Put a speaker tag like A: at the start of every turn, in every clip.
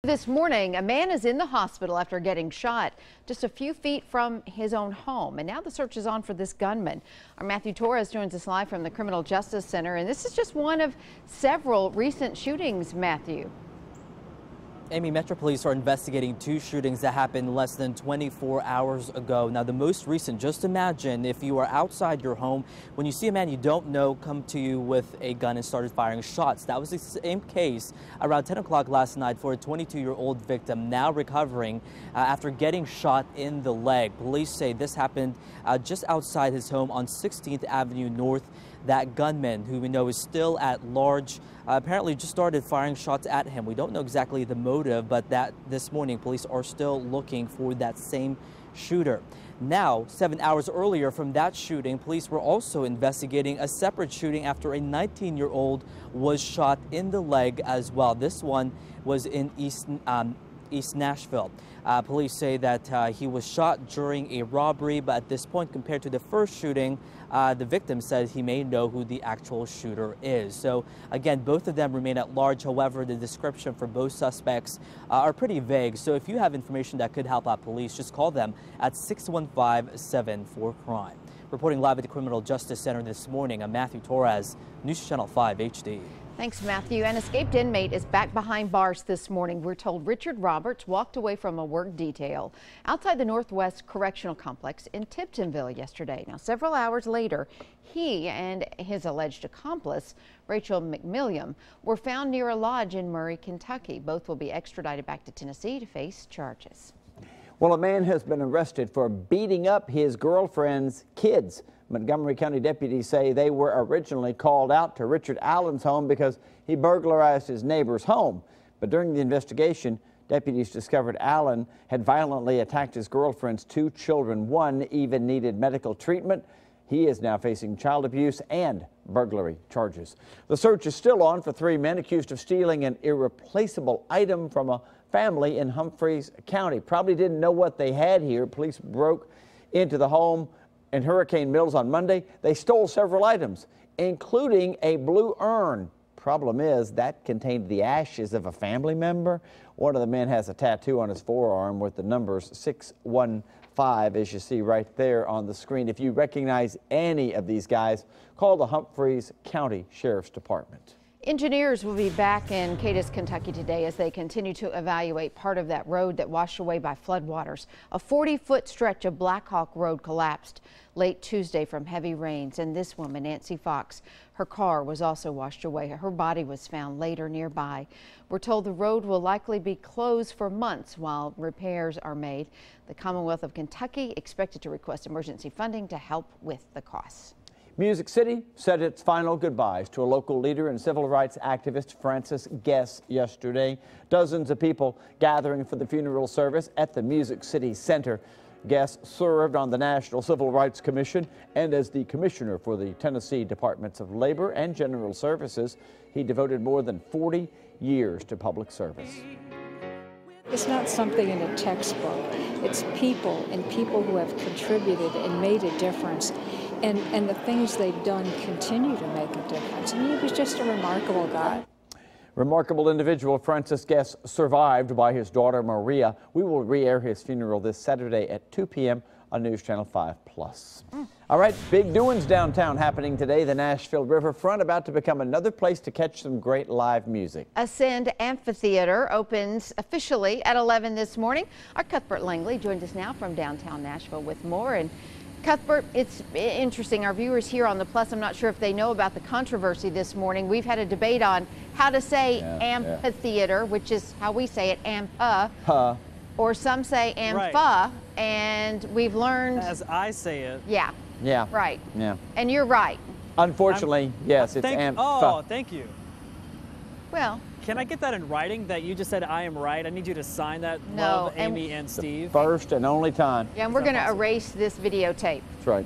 A: This morning, a man is in the hospital after getting shot just a few feet from his own home. And now the search is on for this gunman. Our Matthew Torres joins us live from the Criminal Justice Center. And this is just one of several recent shootings, Matthew.
B: Amy, Metro Police are investigating two shootings that happened less than 24 hours ago. Now, the most recent, just imagine if you are outside your home, when you see a man you don't know come to you with a gun and started firing shots. That was the same case around 10 o'clock last night for a 22-year-old victim now recovering after getting shot in the leg. Police say this happened just outside his home on 16th Avenue North. That gunman, who we know is still at large, apparently just started firing shots at him. We don't know exactly the motive, but this morning police are still looking for that same shooter. Now, 7 hours earlier from that shooting, police were also investigating a separate shooting after a 19-year-old was shot in the leg as well. This one was in East Nashville. Police say that he was shot during a robbery, but at this point, compared to the first shooting, the victim says he may know who the actual shooter is. So again, both of them remain at large. However, the description for both suspects are pretty vague. So if you have information that could help out police, just call them at 615-74-CRIME. Reporting live at the Criminal Justice Center this morning, I'm Matthew Torres, News Channel 5 HD.
A: Thanks, Matthew. An escaped inmate is back behind bars this morning. We're told Richard Roberts walked away from a work detail outside the Northwest Correctional Complex in Tiptonville yesterday. Now, several hours later, he and his alleged accomplice, Rachel McMilliam, were found near a lodge in Murray, Kentucky. Both will be extradited back to Tennessee to face charges.
C: Well, a man has been arrested for beating up his girlfriend's kids. Montgomery County deputies say they were originally called out to Richard Allen's home because he burglarized his neighbor's home. But during the investigation, deputies discovered Allen had violently attacked his girlfriend's two children. One even needed medical treatment. He is now facing child abuse and burglary charges. The search is still on for three men accused of stealing an irreplaceable item from a family in Humphreys County. Probably didn't know what they had here. Police broke into the home in Hurricane Mills on Monday. They stole several items, including a blue urn. Problem is, that contained the ashes of a family member. One of the men has a tattoo on his forearm with the numbers 615, as you see right there on the screen. If you recognize any of these guys, call the Humphreys County Sheriff's Department.
A: Engineers will be back in Cadiz, Kentucky today as they continue to evaluate part of that road that washed away by floodwaters. A 40-foot stretch of Blackhawk Road collapsed late Tuesday from heavy rains, and this woman, Nancy Fox, her car was also washed away. Her body was found later nearby. We're told the road will likely be closed for months while repairs are made. The Commonwealth of Kentucky expected to request emergency funding to help with the costs.
C: Music City said its final goodbyes to a local leader and civil rights activist, Francis Guess, yesterday. Dozens of people gathering for the funeral service at the Music City Center. Guess served on the National Civil Rights Commission and as the commissioner for the Tennessee Departments of Labor and General Services. He devoted more than 40 years to public service.
D: It's not something in a textbook. It's people and people who have contributed and made a difference. And the things they've done continue to make a difference. I mean, he was just a remarkable guy.
C: Remarkable individual. Francis Guess survived by his daughter Maria. We will re-air his funeral this Saturday at 2 p.m. on News Channel 5+. All right, big doings downtown happening today. The Nashville Riverfront about to become another place to catch some great live music.
A: Ascend Amphitheater opens officially at 11 this morning. Our Cuthbert Langley joined us now from downtown Nashville with more. And Cuthbert, it's interesting. Our viewers here on the Plus, I'm not sure if they know about the controversy this morning. We've had a debate on how to say amphitheater, which is how we say it, ampha, or some say ampha,
E: right.
A: And we've learned
E: as I say it.
A: Yeah. Right.
C: Yeah.
A: And you're right.
C: Unfortunately, yes, it's ampha.
E: Oh, thank you.
A: Well,
E: can I get that in writing that you just said I am right? I need you to sign that.
A: No,
E: Love, Amy and Steve.
C: First and only time.
A: Yeah, and we're going to erase this videotape.
C: That's right.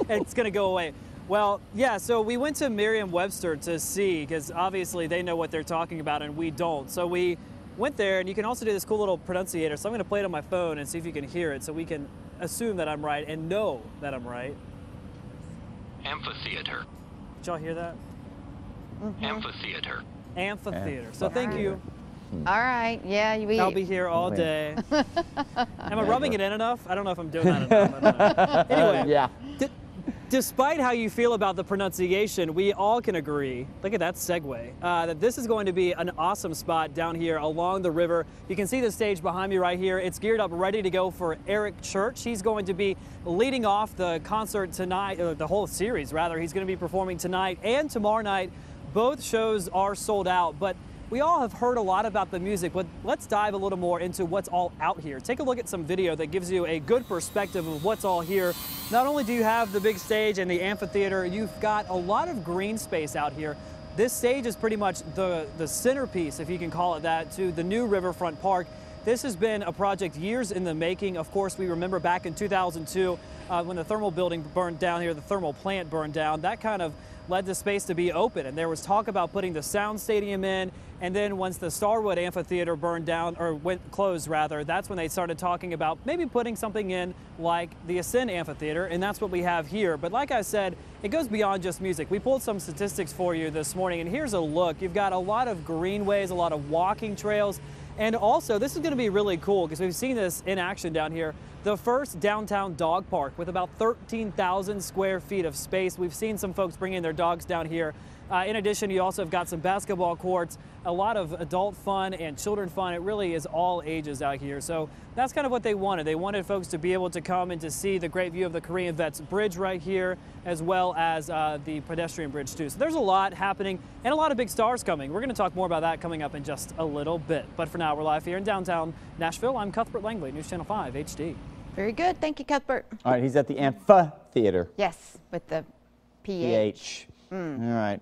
E: It's going to go away. Well, yeah, so we went to Merriam-Webster to see, because obviously they know what they're talking about and we don't. So we went there, and you can also do this cool little pronunciator. So I'm going to play it on my phone and see if you can hear it so we can assume that I'm right and know that I'm right.
F: Amphitheater.
E: Did y'all hear that?
F: Amphitheater.
E: Amphitheater. So thank you.
A: All right. Yeah.
E: I'll be here all day. Am I rubbing it in enough? I don't know if I'm doing that enough. I don't know. Anyway.
C: Yeah.
E: Despite how you feel about the pronunciation, we all can agree, look at that segue, that this is going to be an awesome spot down here along the river. You can see the stage behind me right here. It's geared up, ready to go for Eric Church. He's going to be leading off the concert tonight, the whole series rather. He's going to be performing tonight and tomorrow night. Both shows are sold out, but we all have heard a lot about the music, but let's dive a little more into what's all out here. Take a look at some video that gives you a good perspective of what's all here. Not only do you have the big stage and the amphitheater, you've got a lot of green space out here. This stage is pretty much the centerpiece, if you can call it that, to the new Riverfront Park. This has been a project years in the making. Of course, we remember back in 2002 when the thermal building burned down here, the thermal plant burned down. That kind of led the space to be open, and there was talk about putting the sound stadium in. And then once the Starwood Amphitheater burned down, or went closed rather, that's when they started talking about maybe putting something in like the Ascend Amphitheater, and that's what we have here. But like I said, it goes beyond just music. We pulled some statistics for you this morning, and here's a look. You've got a lot of greenways, a lot of walking trails, and also this is going to be really cool because we've seen this in action down here. The first downtown dog park with about 13,000 square feet of space. We've seen some folks bring in their dogs down here. In addition, you also have got some basketball courts, a lot of adult fun and children fun. It really is all ages out here. So that's kind of what they wanted. They wanted folks to be able to come and to see the great view of the Korean Vets Bridge right here, as well as the pedestrian bridge too. So there's a lot happening and a lot of big stars coming. We're going to talk more about that coming up in just a little bit. But for now, we're live here in downtown Nashville. I'm Cuthbert Langley, News Channel 5 HD.
A: Very good. Thank you, Cuthbert.
C: All right, he's at the amphitheater.
A: Yes, with the PH.
C: All right.